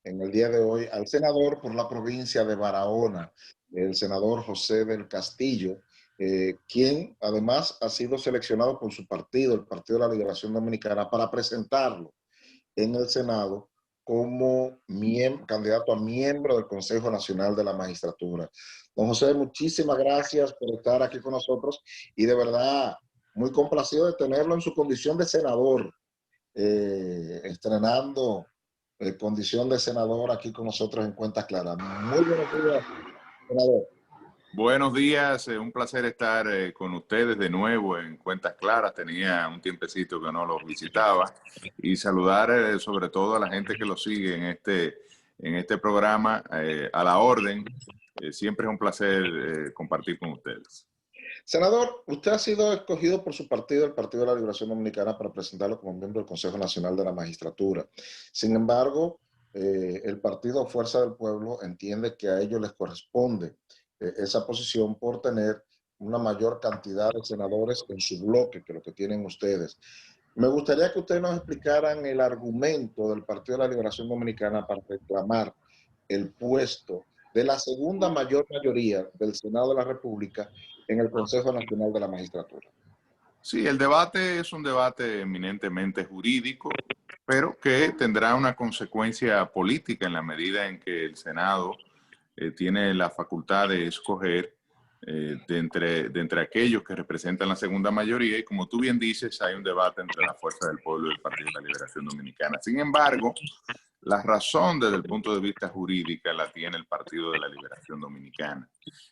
en el día de hoy al senador por la provincia de Barahona, el senador José del Castillo, quien además ha sido seleccionado por su partido, el Partido de la Liberación Dominicana, para presentarlo en el Senado como candidato a miembro del Consejo Nacional de la Magistratura. Don José, muchísimas gracias por estar aquí con nosotros y de verdad muy complacido de tenerlo en su condición de senador, estrenando condición de senador aquí con nosotros en Cuentas Claras. Muy buenos días, senador. Buenos días, un placer estar con ustedes de nuevo en Cuentas Claras. Tenía un tiempecito que no los visitaba y saludar sobre todo a la gente que lo sigue en este programa a la orden. Siempre es un placer compartir con ustedes. Senador, usted ha sido escogido por su partido, el Partido de la Liberación Dominicana, para presentarlo como miembro del Consejo Nacional de la Magistratura. Sin embargo, el partido Fuerza del Pueblo entiende que a ellos les corresponde esa posición por tener una mayor cantidad de senadores en su bloque que lo que tienen ustedes. Me gustaría que ustedes nos explicaran el argumento del Partido de la Liberación Dominicana para reclamar el puesto de la segunda mayor mayoría del Senado de la República en el Consejo Nacional de la Magistratura. Sí, el debate es un debate eminentemente jurídico, pero que tendrá una consecuencia política en la medida en que el Senado tiene la facultad de escoger de entre aquellos que representan la segunda mayoría, y como tú bien dices, hay un debate entre la Fuerza del Pueblo y el Partido de la Liberación Dominicana. Sin embargo, la razón desde el punto de vista jurídica la tiene el Partido de la Liberación Dominicana.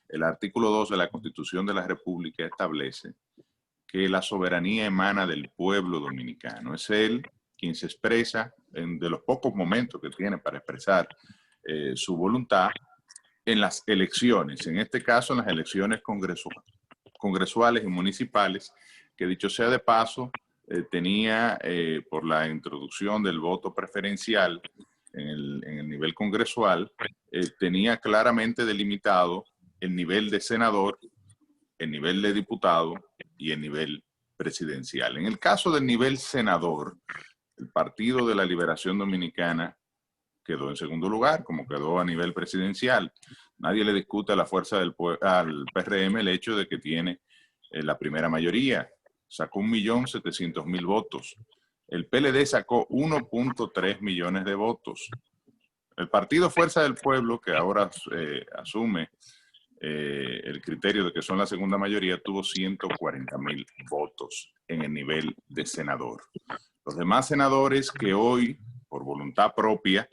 El artículo 2 de la Constitución de la República establece que la soberanía emana del pueblo dominicano. Es él quien se expresa de los pocos momentos que tiene para expresar su voluntad en las elecciones, en este caso en las elecciones congresuales y municipales, que dicho sea de paso, tenía por la introducción del voto preferencial en el nivel congresual, tenía claramente delimitado el nivel de senador, el nivel de diputado y el nivel presidencial. En el caso del nivel senador, el Partido de la Liberación Dominicana quedó en segundo lugar, como quedó a nivel presidencial. Nadie le discute a la fuerza al PRM el hecho de que tiene la primera mayoría. Sacó 1.700.000 votos. El PLD sacó 1.3 millones de votos. El Partido Fuerza del Pueblo, que ahora asume el criterio de que son la segunda mayoría, tuvo 140.000 votos en el nivel de senador. Los demás senadores que hoy, por voluntad propia,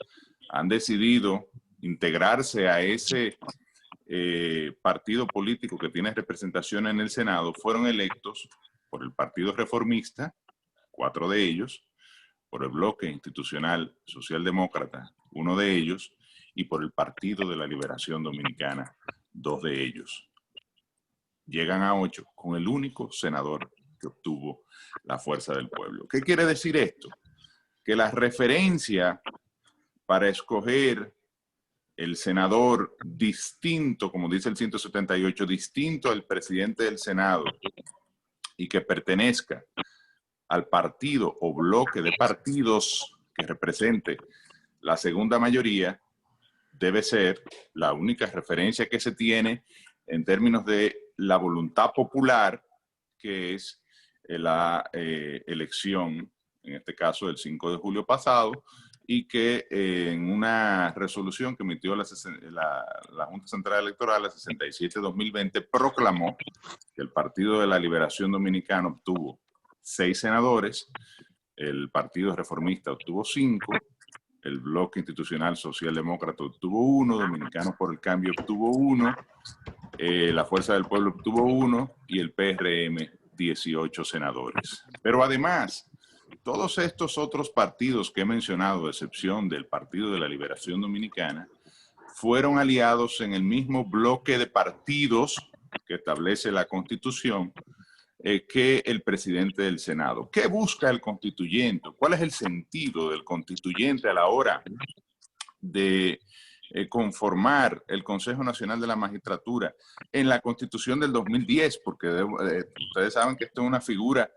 han decidido integrarse a ese partido político que tiene representación en el Senado, fueron electos por el Partido Reformista, 4 de ellos, por el Bloque Institucional Socialdemócrata, 1 de ellos, y por el Partido de la Liberación Dominicana, 2 de ellos. Llegan a 8 con el único senador que obtuvo la Fuerza del Pueblo. ¿Qué quiere decir esto? Que la referencia para escoger el senador distinto, como dice el 178, distinto al presidente del Senado y que pertenezca al partido o bloque de partidos que represente la segunda mayoría, debe ser la única referencia que se tiene en términos de la voluntad popular, que es la elección, en este caso del 5 de julio pasado, y que en una resolución que emitió la Junta Central Electoral, la 67-2020, proclamó que el Partido de la Liberación Dominicana obtuvo 6 senadores, el Partido Reformista obtuvo 5, el Bloque Institucional Socialdemócrata obtuvo 1, Dominicanos por el Cambio obtuvo 1, la Fuerza del Pueblo obtuvo 1 y el PRM 18 senadores. Pero además, todos estos otros partidos que he mencionado, a excepción del Partido de la Liberación Dominicana, fueron aliados en el mismo bloque de partidos que establece la Constitución que el presidente del Senado. ¿Qué busca el constituyente? ¿Cuál es el sentido del constituyente a la hora de conformar el Consejo Nacional de la Magistratura en la Constitución del 2010? Porque ustedes saben que esto es una figura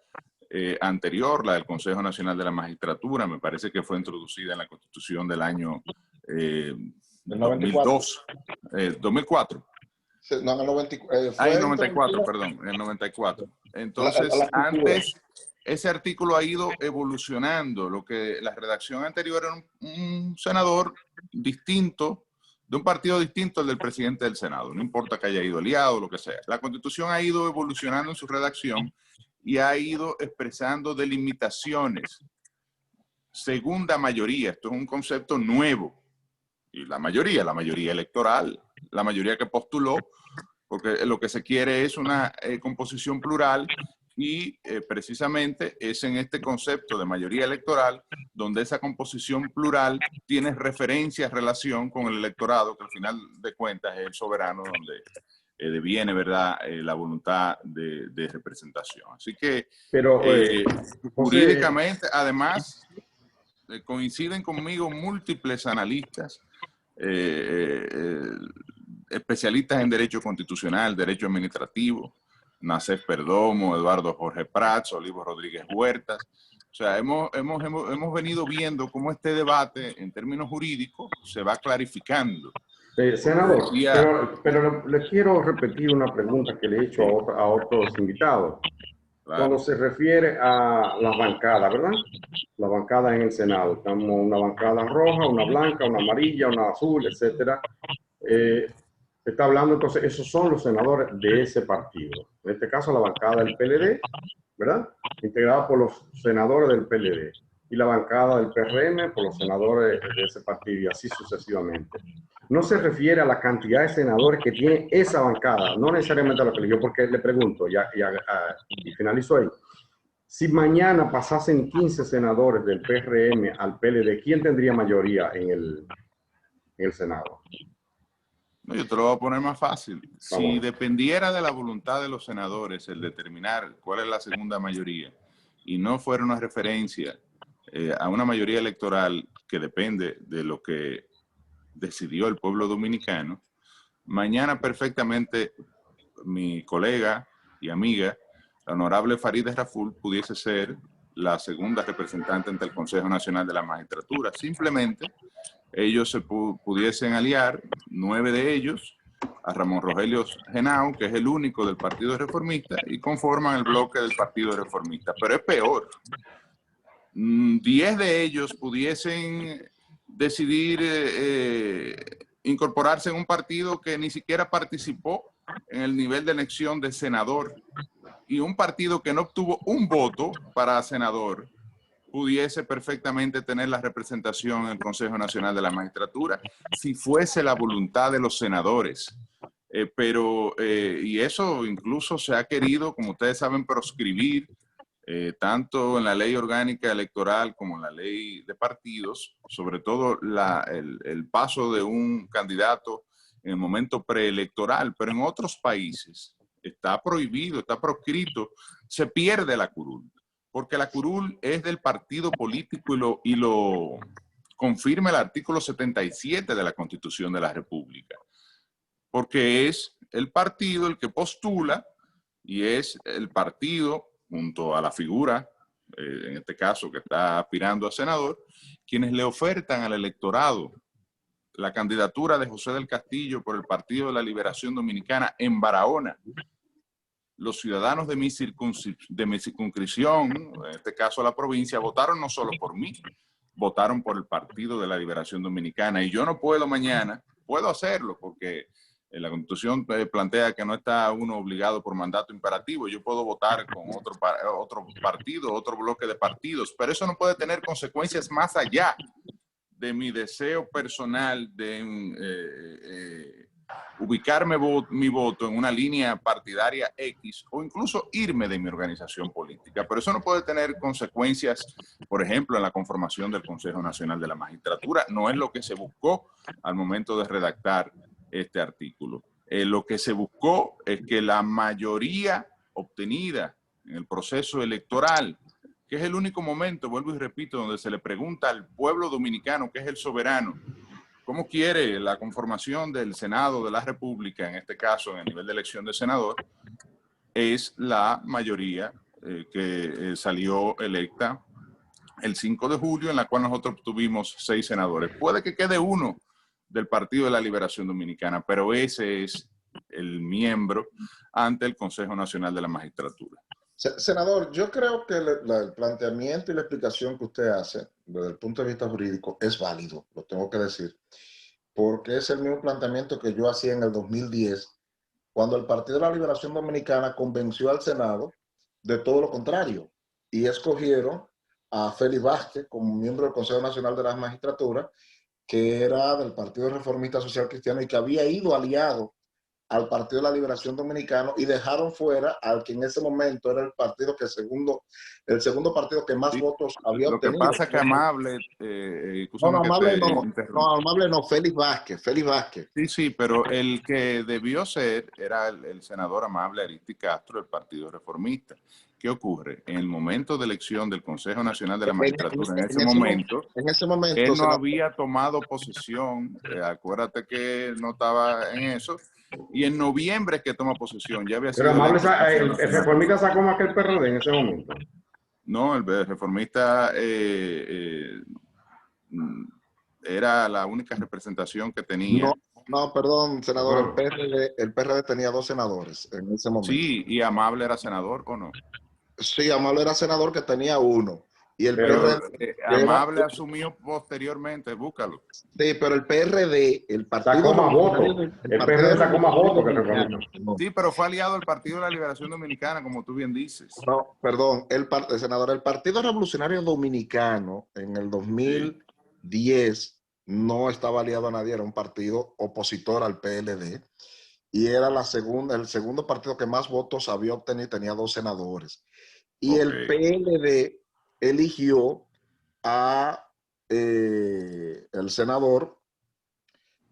anterior, la del Consejo Nacional de la Magistratura. Me parece que fue introducida en la Constitución del año El 94. 2004. No, en el 94. En 94, perdón, en el 94. Entonces, antes, ese artículo ha ido evolucionando. La redacción anterior era un senador distinto, de un partido distinto al del presidente del Senado. No importa que haya ido aliado o lo que sea. La Constitución ha ido evolucionando en su redacción y ha ido expresando delimitaciones. Segunda mayoría, esto es un concepto nuevo. Y la mayoría electoral, la mayoría que postuló, porque lo que se quiere es una composición plural y precisamente es en este concepto de mayoría electoral donde esa composición plural tiene referencia, relación con el electorado, que al final de cuentas es el soberano donde deviene, ¿verdad?, la voluntad de representación. Así que jurídicamente, además, coinciden conmigo múltiples analistas, especialistas en derecho constitucional, derecho administrativo, Nacef Perdomo, Eduardo Jorge Prats, Olivo Rodríguez Huertas. O sea, hemos venido viendo cómo este debate en términos jurídicos se va clarificando. Senador, pero le quiero repetir una pregunta que le he hecho a otros invitados. Claro. Cuando se refiere a las bancadas, ¿verdad? Las bancadas en el Senado. Estamos una bancada roja, una blanca, una amarilla, una azul, etcétera. Está hablando, entonces, esos son los senadores de ese partido. En este caso, la bancada del PLD, ¿verdad? Integrada por los senadores del PLD. Y la bancada del PRM por los senadores de ese partido, y así sucesivamente. No se refiere a la cantidad de senadores que tiene esa bancada, no necesariamente a lo que eligió, porque le pregunto, y finalizo ahí. Si mañana pasasen 15 senadores del PRM al PLD, ¿quién tendría mayoría en el Senado? No, yo te lo voy a poner más fácil. Si dependiera de la voluntad de los senadores el determinar cuál es la segunda mayoría y no fuera una referencia a una mayoría electoral que depende de lo que decidió el pueblo dominicano, mañana perfectamente mi colega y amiga, la honorable Farideh Raful, pudiese ser la segunda representante ante el Consejo Nacional de la Magistratura. Simplemente ellos se pudiesen aliar, 9 de ellos, a Ramón Rogelio Henao, que es el único del Partido Reformista, y conforman el bloque del Partido Reformista. Pero es peor. 10 de ellos pudiesen decidir incorporarse en un partido que ni siquiera participó en el nivel de elección de senador, y un partido que no obtuvo un voto para senador pudiese perfectamente tener la representación en el Consejo Nacional de la Magistratura si fuese la voluntad de los senadores. Y eso incluso se ha querido, como ustedes saben, proscribir tanto en la ley orgánica electoral como en la ley de partidos, sobre todo el paso de un candidato en el momento preelectoral, pero en otros países está prohibido, está proscrito, se pierde la curul, porque la curul es del partido político y lo confirma el artículo 77 de la Constitución de la República, porque es el partido el que postula y es el partido junto a la figura, en este caso que está aspirando a senador, quienes le ofertan al electorado la candidatura de José del Castillo por el Partido de la Liberación Dominicana en Barahona. Los ciudadanos de mi circunscripción, en este caso la provincia, votaron no solo por mí, votaron por el Partido de la Liberación Dominicana. Y yo no puedo mañana, puedo hacerlo porque la Constitución plantea que no está uno obligado por mandato imperativo. Yo puedo votar con otro partido, otro bloque de partidos, pero eso no puede tener consecuencias más allá de mi deseo personal de ubicarme mi voto en una línea partidaria X o incluso irme de mi organización política. Pero eso no puede tener consecuencias, por ejemplo, en la conformación del Consejo Nacional de la Magistratura. No es lo que se buscó al momento de redactar este artículo. Lo que se buscó es que la mayoría obtenida en el proceso electoral, que es el único momento, vuelvo y repito, donde se le pregunta al pueblo dominicano, que es el soberano, cómo quiere la conformación del Senado de la República, en este caso en el nivel de elección de senador, es la mayoría que salió electa el 5 de julio, en la cual nosotros tuvimos 6 senadores. Puede que quede uno del Partido de la Liberación Dominicana, pero ese es el miembro ante el Consejo Nacional de la Magistratura. Senador, yo creo que el planteamiento y la explicación que usted hace desde el punto de vista jurídico es válido, lo tengo que decir, porque es el mismo planteamiento que yo hacía en el 2010, cuando el Partido de la Liberación Dominicana convenció al Senado de todo lo contrario y escogieron a Félix Vázquez como miembro del Consejo Nacional de la Magistratura, que era del Partido Reformista Social Cristiano y que había ido aliado al Partido de la Liberación Dominicano, y dejaron fuera al que en ese momento era el partido que el segundo partido que más votos había Lo que obtenido. pasa es que Amable, Amable no, Félix Vázquez. Sí, pero el que debió ser era el senador Amable Aristi Castro del Partido Reformista. ¿Qué ocurre? En el momento de elección del Consejo Nacional de la Magistratura, en ese momento, él no había tomado posesión, acuérdate que no estaba en eso, y en noviembre es que toma posesión, ya había sido... Pero Amable, el Reformista sacó más que el PRD en ese momento. No, el Reformista era la única representación que tenía. No, perdón, senador, el PRD tenía 2 senadores en ese momento. Sí, y Amable era senador, ¿o no? Sí, Amable era senador que tenía 1. Y el PRD, Amable asumió posteriormente, búscalo. Sí, pero el PRD, el partido... Sacó más votos. El PRD sacó más votos que el Reformista. Sí, pero fue aliado al Partido de la Liberación Dominicana, como tú bien dices. No, perdón, senador, el Partido Revolucionario Dominicano en el 2010 no estaba aliado a nadie, era un partido opositor al PLD y era el segundo partido que más votos había obtenido, tenía 2 senadores. Y el PLD eligió a el senador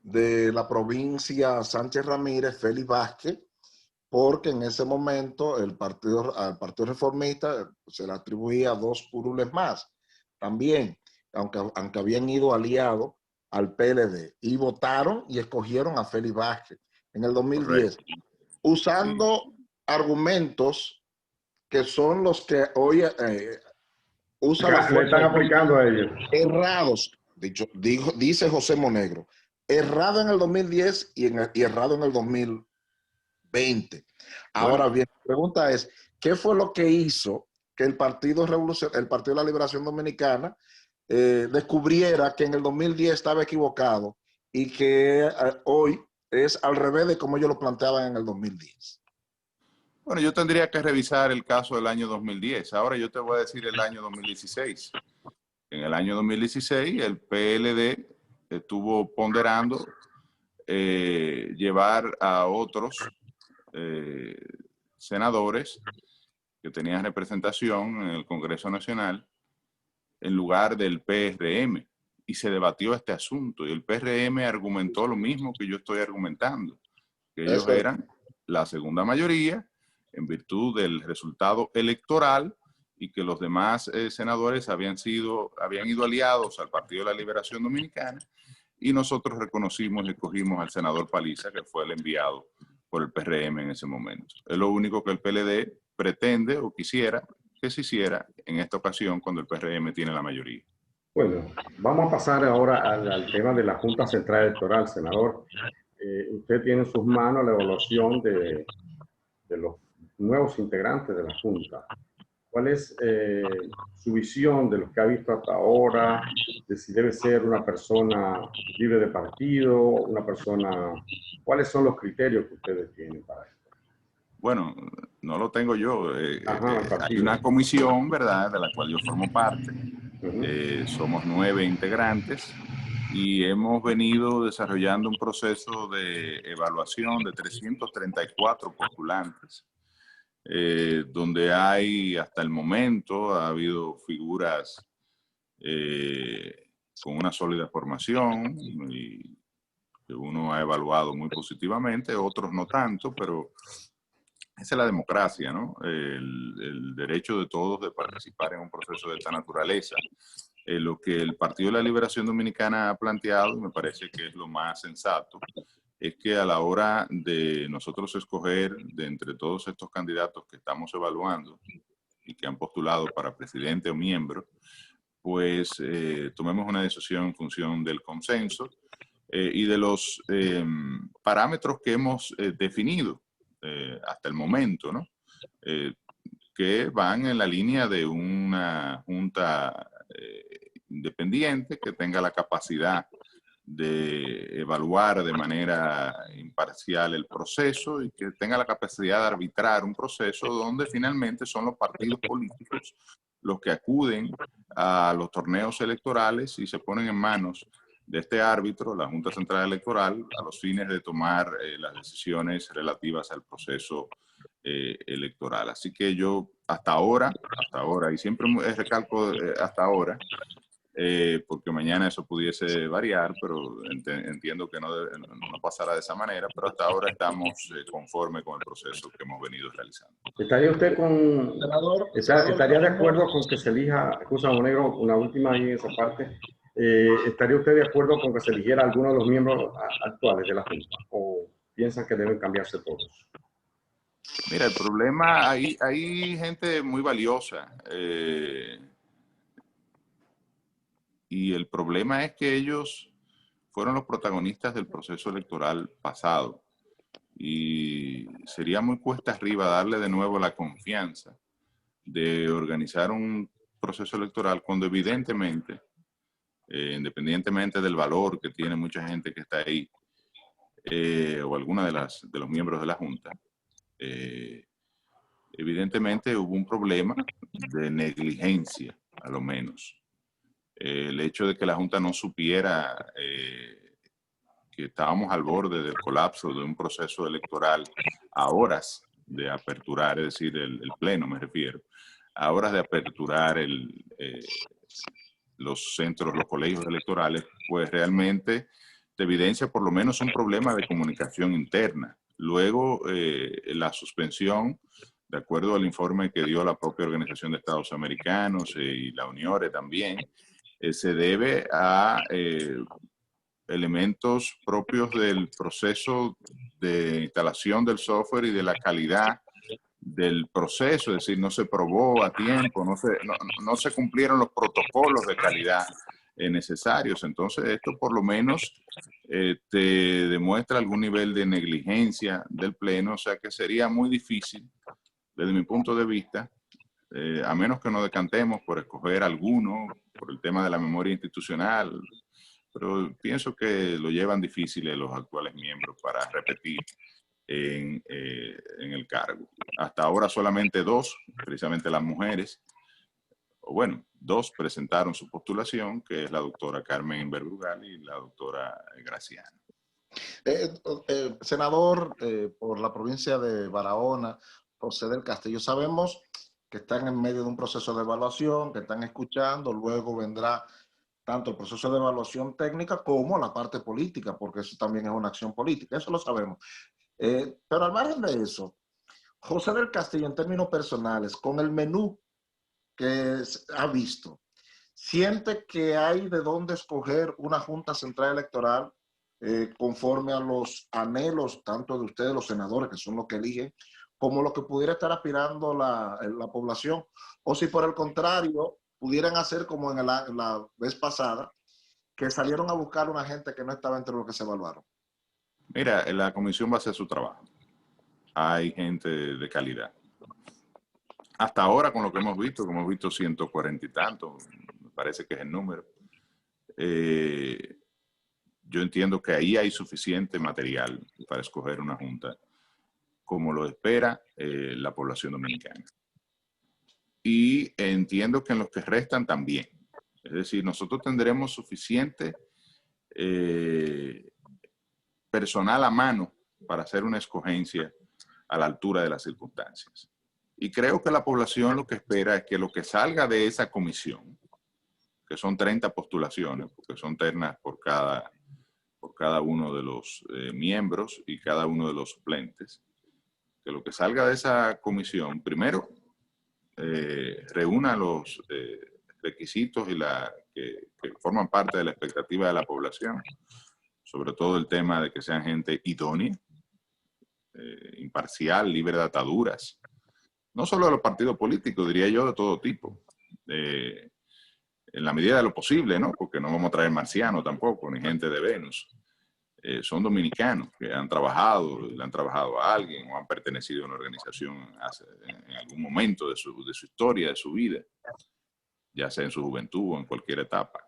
de la provincia Sánchez Ramírez, Félix Vázquez, porque en ese momento al Partido Reformista se le atribuía 2 curules más también, aunque habían ido aliados al PLD, y votaron y escogieron a Félix Vázquez en el 2010, usando argumentos que son los que hoy usan las fuerzas, están aplicando a ellos. Errados, dice José Monegro, errado en el 2010 y errado en el 2020. Ahora bien, la pregunta es, ¿qué fue lo que hizo que el Partido de la Liberación Dominicana descubriera que en el 2010 estaba equivocado y que hoy es al revés de como ellos lo planteaban en el 2010? Bueno, yo tendría que revisar el caso del año 2010. Ahora yo te voy a decir el año 2016. En el año 2016 el PLD estuvo ponderando llevar a otros senadores que tenían representación en el Congreso Nacional en lugar del PRM, y se debatió este asunto y el PRM argumentó lo mismo que yo estoy argumentando, que ellos eran la segunda mayoría en virtud del resultado electoral y que los demás senadores habían ido aliados al Partido de la Liberación Dominicana, y nosotros reconocimos y escogimos al senador Paliza, que fue el enviado por el PRM en ese momento. Es lo único que el PLD pretende o quisiera que se hiciera en esta ocasión cuando el PRM tiene la mayoría. Bueno, vamos a pasar ahora al tema de la Junta Central Electoral, senador. Usted tiene en sus manos la evaluación de los nuevos integrantes de la Junta. ¿Cuál es su visión de lo que ha visto hasta ahora? De si debe ser una persona libre de partido, una persona... ¿Cuáles son los criterios que ustedes tienen para esto? Bueno, no lo tengo yo. Hay una comisión, ¿verdad?, de la cual yo formo parte. Somos 9 integrantes y hemos venido desarrollando un proceso de evaluación de 334 postulantes, donde hay, hasta el momento, ha habido figuras con una sólida formación y que uno ha evaluado muy positivamente, otros no tanto, pero esa es la democracia, ¿no? El derecho de todos de participar en un proceso de esta naturaleza. Lo que el Partido de la Liberación Dominicana ha planteado, y me parece que es lo más sensato, es que a la hora de nosotros escoger de entre todos estos candidatos que estamos evaluando y que han postulado para presidente o miembro, pues tomemos una decisión en función del consenso y de los parámetros que hemos definido hasta el momento, ¿no? Que van en la línea de una junta independiente que tenga la capacidad de evaluar de manera imparcial el proceso y que tenga la capacidad de arbitrar un proceso donde finalmente son los partidos políticos los que acuden a los torneos electorales y se ponen en manos de este árbitro, la Junta Central Electoral, a los fines de tomar las decisiones relativas al proceso electoral. Así que yo hasta ahora, y siempre recalco hasta ahora, porque mañana eso pudiese variar, pero entiendo que no pasará de esa manera, pero hasta ahora estamos conformes con el proceso que hemos venido realizando. ¿Estaría usted estaría de acuerdo con que se elija, excusa Monegro, una última ahí en esa parte, ¿estaría usted de acuerdo con que se eligiera alguno de los miembros actuales de la Junta? ¿O piensan que deben cambiarse todos? Mira, el problema, hay gente muy valiosa, y el problema es que ellos fueron los protagonistas del proceso electoral pasado y sería muy cuesta arriba darle de nuevo la confianza de organizar un proceso electoral cuando evidentemente, independientemente del valor que tiene mucha gente que está ahí, o alguna de los miembros de la Junta, evidentemente hubo un problema de negligencia, a lo menos. El hecho de que la Junta no supiera que estábamos al borde del colapso de un proceso electoral a horas de aperturar, es decir, el pleno me refiero, a horas de aperturar los centros, los colegios electorales, pues realmente te evidencia por lo menos un problema de comunicación interna. Luego, la suspensión, de acuerdo al informe que dio la propia Organización de Estados Americanos y la UNIORE también, se debe a elementos propios del proceso de instalación del software y de la calidad del proceso, es decir, no se probó a tiempo, no se cumplieron los protocolos de calidad necesarios. Entonces, esto por lo menos te demuestra algún nivel de negligencia del Pleno, o sea que sería muy difícil, desde mi punto de vista, a menos que nos decantemos por escoger alguno, por el tema de la memoria institucional, pero pienso que lo llevan difíciles los actuales miembros para repetir en el cargo. Hasta ahora solamente 2, precisamente las mujeres, o bueno, 2 presentaron su postulación, que es la doctora Carmen Inverbrugal y la doctora Graciano. Senador por la provincia de Barahona, José del Castillo, sabemos que están en medio de un proceso de evaluación, que están escuchando, luego vendrá tanto el proceso de evaluación técnica como la parte política, porque eso también es una acción política, eso lo sabemos. Pero al margen de eso, José del Castillo, en términos personales, con el menú que ha visto, ¿siente que hay de dónde escoger una Junta Central Electoral conforme a los anhelos tanto de ustedes, los senadores, que son los que eligen, como lo que pudiera estar aspirando la población? O si por el contrario, pudieran hacer como en la vez pasada, que salieron a buscar una gente que no estaba entre los que se evaluaron. Mira, la comisión va a hacer su trabajo. Hay gente de calidad. Hasta ahora, con lo que hemos visto 140 y tantos, me parece que es el número. Yo entiendo que ahí hay suficiente material para escoger una junta, como lo espera la población dominicana. Y entiendo que en los que restan también. Es decir, nosotros tendremos suficiente personal a mano para hacer una escogencia a la altura de las circunstancias. Y creo que la población lo que espera es que lo que salga de esa comisión, que son 30 postulaciones, porque son ternas por cada uno de los miembros y cada uno de los suplentes, que lo que salga de esa comisión, primero, reúna los requisitos y que forman parte de la expectativa de la población, sobre todo el tema de que sean gente idónea, imparcial, libre de ataduras, no solo de los partidos políticos, diría yo, de todo tipo. en la medida de lo posible, ¿no? Porque no vamos a traer marcianos tampoco, ni gente de Venus. Son dominicanos que han trabajado, le han trabajado a alguien o han pertenecido a una organización en algún momento de su historia, de su vida, ya sea en su juventud o en cualquier etapa.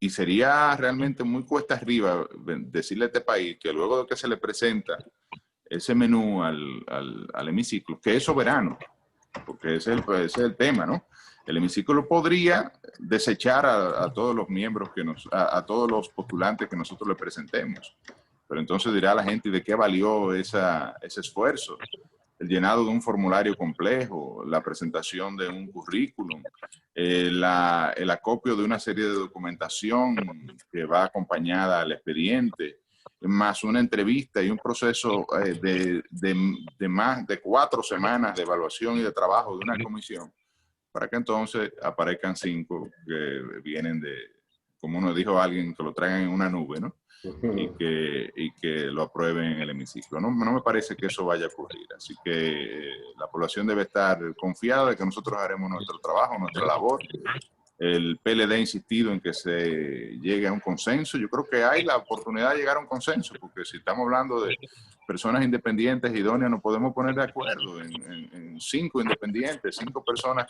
Y sería realmente muy cuesta arriba decirle a este país que luego de que se le presenta ese menú al hemiciclo, que es soberano, porque ese es el tema, ¿no? El hemiciclo podría desechar a todos los miembros, a todos los postulantes que nosotros le presentemos. Pero entonces dirá la gente, ¿de qué valió ese esfuerzo? El llenado de un formulario complejo, la presentación de un currículum, el acopio de una serie de documentación que va acompañada al expediente, más una entrevista y un proceso de más de 4 semanas de evaluación y de trabajo de una comisión, para que entonces aparezcan 5 que vienen como nos dijo alguien, que lo traigan en una nube, ¿no? Y que lo aprueben en el hemiciclo. No me parece que eso vaya a ocurrir. Así que la población debe estar confiada de que nosotros haremos nuestro trabajo, nuestra labor. El PLD ha insistido en que se llegue a un consenso. Yo creo que hay la oportunidad de llegar a un consenso, porque si estamos hablando de personas independientes, idóneas, nos podemos poner de acuerdo en 5 independientes, 5 personas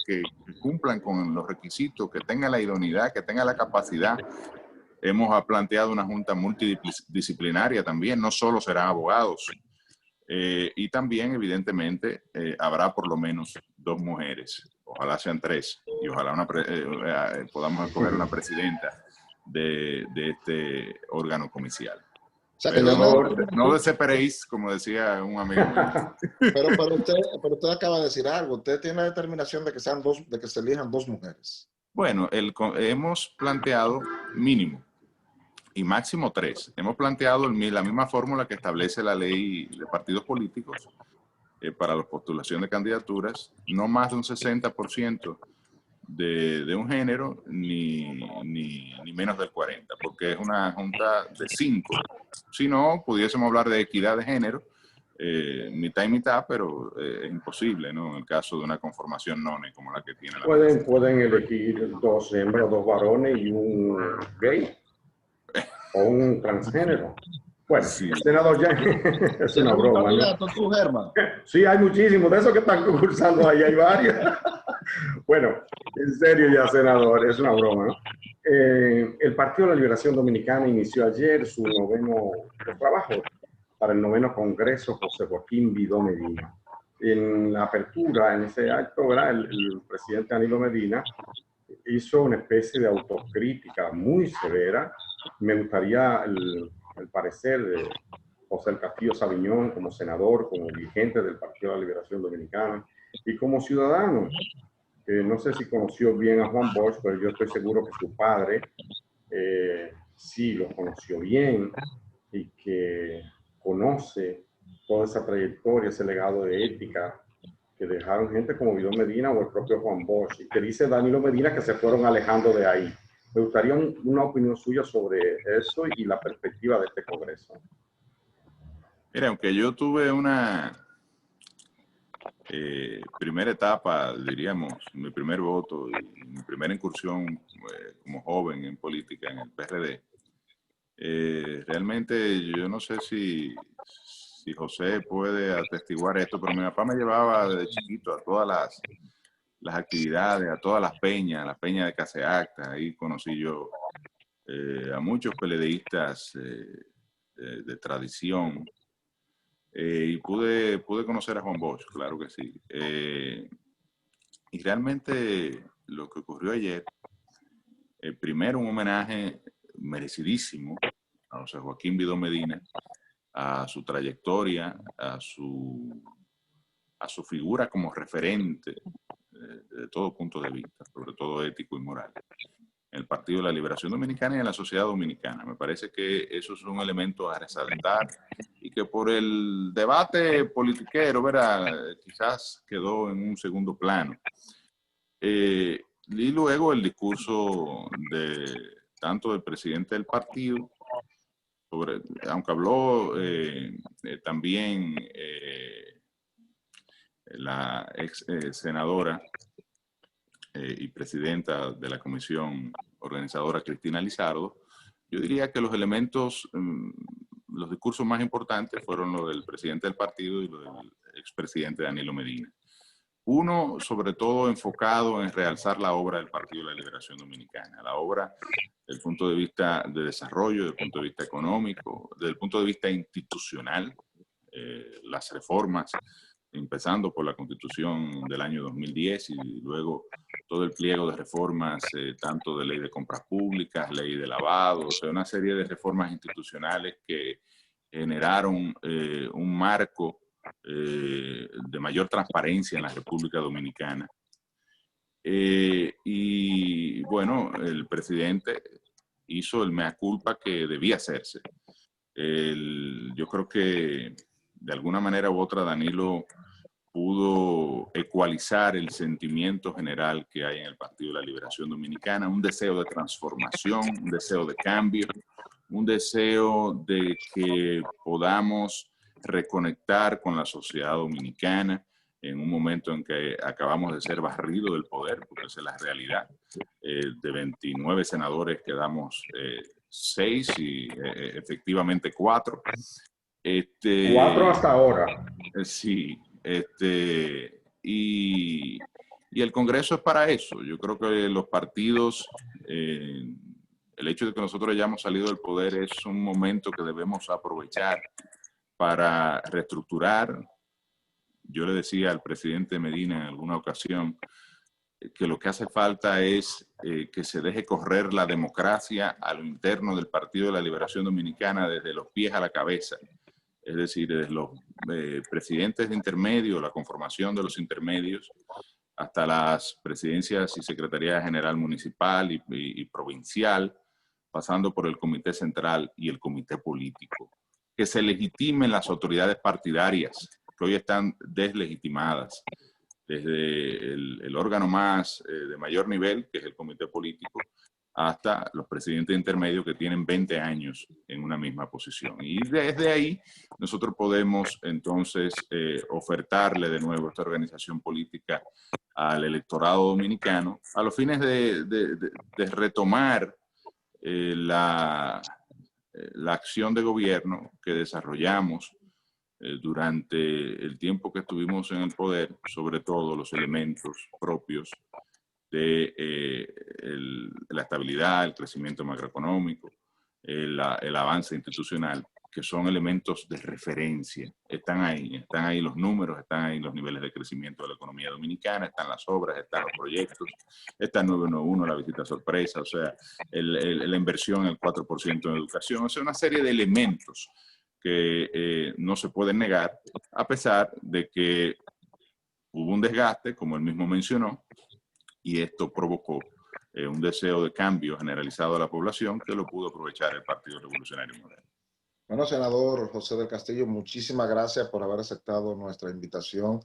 que cumplan con los requisitos, que tengan la idoneidad, que tengan la capacidad. Hemos planteado una junta multidisciplinaria también, no solo serán abogados. Y también, evidentemente, habrá por lo menos 2 mujeres. Ojalá sean 3. Y ojalá podamos escoger una presidenta de este órgano comicial. O sea, pero no desesperéis, como decía un amigo mío. Pero usted acaba de decir algo. Usted tiene la determinación de que se elijan 2 mujeres. Bueno, hemos planteado mínimo y máximo 3. Hemos planteado la misma fórmula que establece la ley de partidos políticos para la postulación de candidaturas, no más de un 60% de un género, ni menos del 40%, porque es una junta de 5. Si no, pudiésemos hablar de equidad de género, mitad y mitad, pero es imposible, ¿no? En el caso de una conformación none como la que tiene la pueden elegir 2 hembras, 2 varones y un gay o un transgénero. Bueno, sí. Senador, ya es una broma, ¿no? Sí, hay muchísimos de esos que están concursando ahí, hay varios. Bueno, en serio ya, senador, es una broma, ¿no? El Partido de la Liberación Dominicana inició ayer su trabajo para el 9º Congreso José Joaquín Vidó Medina. En la apertura, en ese acto, ¿verdad? El presidente Danilo Medina hizo una especie de autocrítica muy severa. Me gustaría el parecer de José el Castillo Sabiñón como senador, como dirigente del Partido de la Liberación Dominicana y como ciudadano. No sé si conoció bien a Juan Bosch, pero yo estoy seguro que su padre sí lo conoció bien y que conoce toda esa trayectoria, ese legado de ética que dejaron gente como Vidó Medina o el propio Juan Bosch, y que dice Danilo Medina que se fueron alejando de ahí. Me gustaría una opinión suya sobre eso y la perspectiva de este Congreso. Mira, aunque yo tuve una primera etapa, diríamos, mi primer voto y mi primera incursión como joven en política en el PRD, realmente yo no sé si José puede atestiguar esto, pero mi papá me llevaba desde chiquito a todas las actividades, a todas las peñas, la peña de Caseacta. Ahí conocí yo a muchos peledeístas de tradición, y pude conocer a Juan Bosch, claro que sí. Y realmente lo que ocurrió ayer, primero un homenaje merecidísimo a José Joaquín Vidó Medina, a su trayectoria, a su figura como referente de todo punto de vista, sobre todo ético y moral, en el Partido de la Liberación Dominicana y en la sociedad dominicana. Me parece que eso es un elemento a resaltar y que por el debate politiquero, ¿verdad?, quizás quedó en un segundo plano. Y luego el discurso tanto del presidente del partido, aunque habló también la ex senadora y presidenta de la comisión organizadora, Cristina Lizardo, yo diría que los elementos, los discursos más importantes fueron los del presidente del partido y los del expresidente Danilo Medina. Uno, sobre todo, enfocado en realzar la obra del Partido de la Liberación Dominicana, la obra desde el punto de vista de desarrollo, desde el punto de vista económico, desde el punto de vista institucional, las reformas, empezando por la Constitución del año 2010 y luego todo el pliego de reformas, tanto de ley de compras públicas, ley de lavado, o sea, una serie de reformas institucionales que generaron un marco de mayor transparencia en la República Dominicana. Y bueno, el presidente hizo el mea culpa que debía hacerse. Yo creo que de alguna manera u otra Danilo pudo ecualizar el sentimiento general que hay en el Partido de la Liberación Dominicana, un deseo de transformación, un deseo de cambio, un deseo de que podamos reconectar con la sociedad dominicana en un momento en que acabamos de ser barridos del poder, porque esa es la realidad. De 29 senadores quedamos 6 y efectivamente 4. 4 hasta ahora. Sí. Y el Congreso es para eso. Yo creo que los partidos, el hecho de que nosotros hayamos salido del poder es un momento que debemos aprovechar para reestructurar. Yo le decía al presidente Medina en alguna ocasión que lo que hace falta es que se deje correr la democracia a lo interno del Partido de la Liberación Dominicana desde los pies a la cabeza. Es decir, desde los presidentes de intermedio, la conformación de los intermedios, hasta las presidencias y secretaría general municipal y provincial, pasando por el comité central y el comité político. Que se legitimen las autoridades partidarias, que hoy están deslegitimadas, desde el órgano más de mayor nivel, que es el comité político, hasta los presidentes intermedios que tienen 20 años en una misma posición. Y desde ahí nosotros podemos entonces ofertarle de nuevo esta organización política al electorado dominicano a los fines de retomar la acción de gobierno que desarrollamos durante el tiempo que estuvimos en el poder, sobre todo los elementos propios de la estabilidad, el crecimiento macroeconómico, el avance institucional, que son elementos de referencia. Están ahí los números, están ahí los niveles de crecimiento de la economía dominicana, están las obras, están los proyectos, está el 911, la visita sorpresa, o sea, la inversión, el 4% en educación, o sea, una serie de elementos que no se pueden negar, a pesar de que hubo un desgaste, como él mismo mencionó, y esto provocó un deseo de cambio generalizado de la población que lo pudo aprovechar el Partido Revolucionario Moderno. Bueno, senador José del Castillo, muchísimas gracias por haber aceptado nuestra invitación.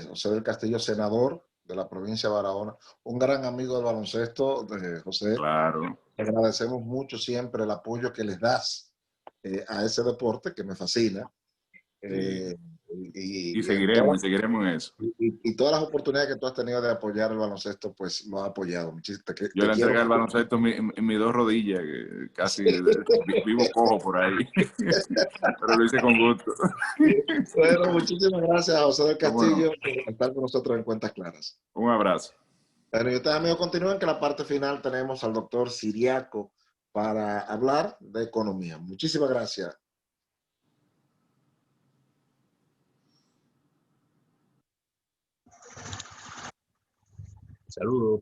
José del Castillo, senador de la provincia de Barahona, un gran amigo del baloncesto, José. Claro. Te agradecemos mucho siempre el apoyo que les das a ese deporte que me fascina. Y seguiremos en eso. Y todas las oportunidades que tú has tenido de apoyar el baloncesto, pues lo has apoyado. Yo le entregué el baloncesto en mis 2 rodillas, que casi vivo cojo por ahí. Pero lo hice con gusto. Bueno, muchísimas gracias a José del Castillo por estar con nosotros en Cuentas Claras. Un abrazo. Bueno, y ustedes, amigos, continúen, que en la parte final tenemos al doctor Siriaco para hablar de economía. Muchísimas gracias. Saludos.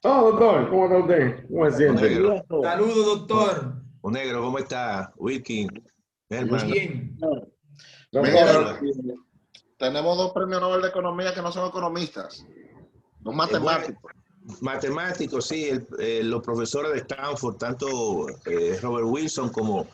Oh, doctor, ¿cómo está usted? ¿Cómo se siente? Saludos, doctor. Un negro, ¿cómo está? Wilkin. Bien. Mira, tenemos 2 premios Nobel de Economía que no son economistas, son matemáticos. Matemáticos, sí. Los profesores de Stanford, tanto Robert Wilson como